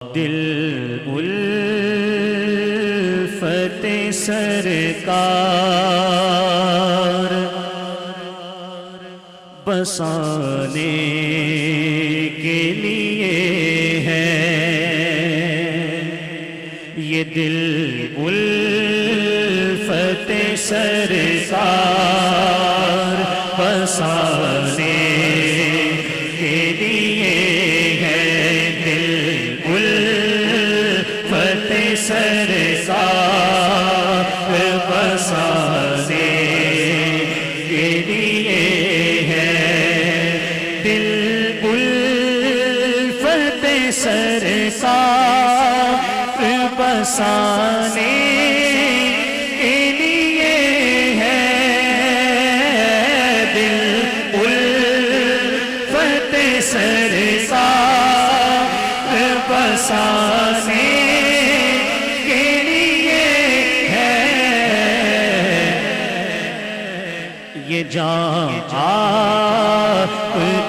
دل الفت سرکار بسانے کے لیے ہے، یہ دل الفت سرکار بسانے کے لیے ہے، دل الفت سرکار بسانے کے لیے ہے، دل الفت سرکار بسانے کے لیے ہے، دل الفت سرکار بسانے کے لیے ہے، یہ جان آپ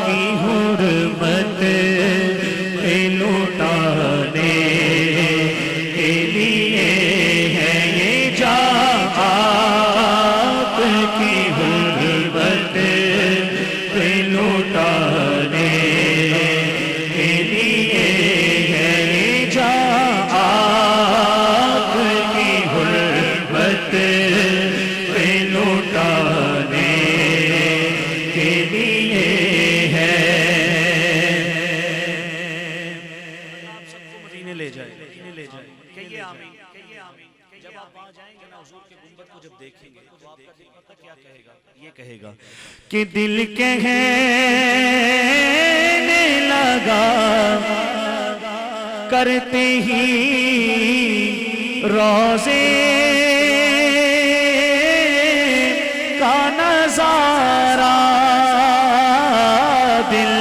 کی حرمت پہ لٹانے کے لیے ہے، یہ جان آپ کی حرمت پہ لٹانے کے لیے ہے، یہ جان آپ کی حرمت پہ لٹانے کے لیے ہے۔ آپ سب کو مدینے لے جائے، کہیے آمین، جب آپ آ جائیں گے نا حضور کے گنبد کو جب دیکھیں گے تو آپ کا دل پتہ کیا کہے گا؟ یہ کہے گا کہ دل کہنے لگا کرتے ہی روزے کا نظارہ، دل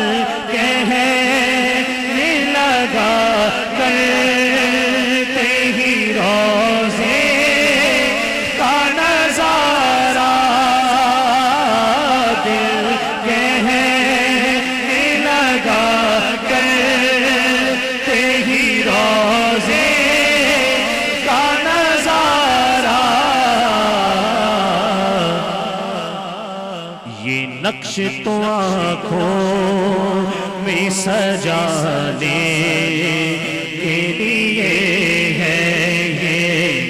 کہنے لگا کرتے ہی روزے کا نظارہ، دل کہنے لگا کرتے ہی روزے کا نظارہ، یہ نقش تو آنکھوں میں سجانے کے لیے ہے، یہ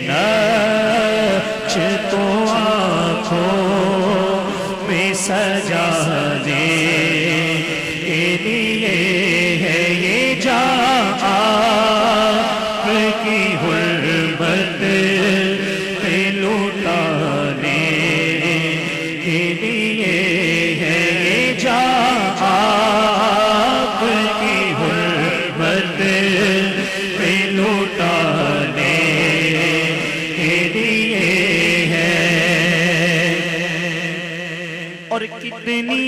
نقش تو آنکھوں میں سجانے کے لیے ہے، یہ جان آپ کی حرمت پہ لٹانے کے لیے ہے، یہ جان آپ کی حرمت پہ لٹانے کے لیے ہے، اور کتنی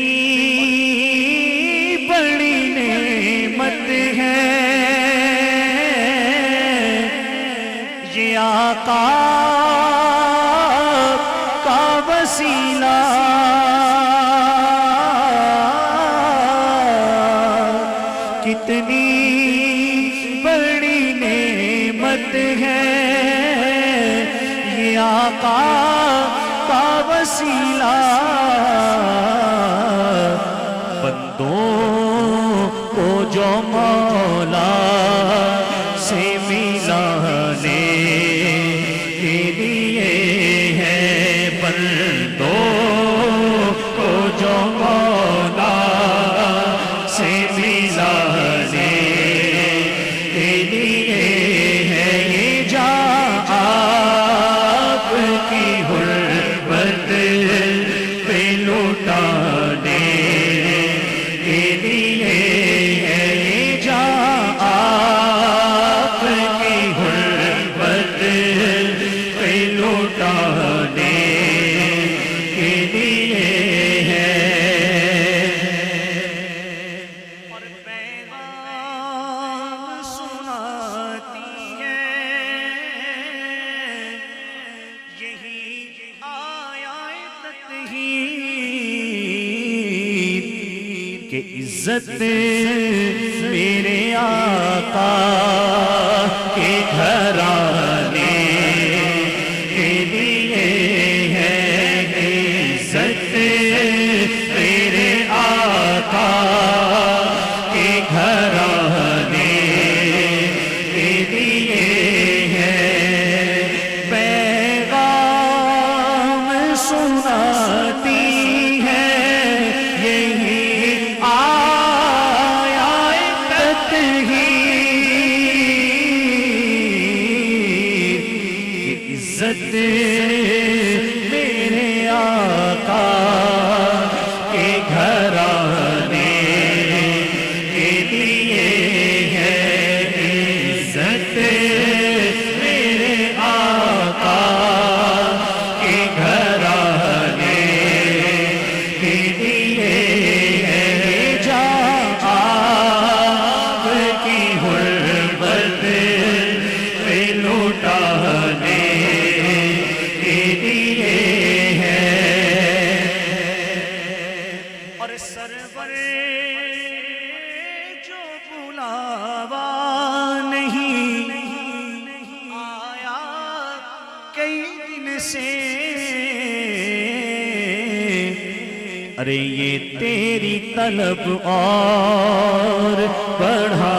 بڑی نعمت ہے یہ آقا کا وسیلہ، کتنی بڑی نعمت ہے یہ آقا کا وسیلہ، بندوں کو جو مولا سے ملانے کے لیے ہے، بندوں کو جو مولا سے ملانے کے لیے ہے، یہ جان آپ کی حرمت پہ لٹانے کے لیے ہے، یہ جان آپ کی حرمت پہ لٹانے کے لیے ہے، اور پیغام سناتی ہے یہی آیات تطہیر کہ عزت میرے آقا عزت میرے آقا کے گھرانے کے لیے ہے، عزت میرے آقا کے گھرانے کے لیے ہے، جا آپ کی غربت پہ لوٹانے کے لیے ہے، اور سرور جو بلاوا نہیں آیا کئی دن سے، ارے یہ تیری طلب اور بڑھا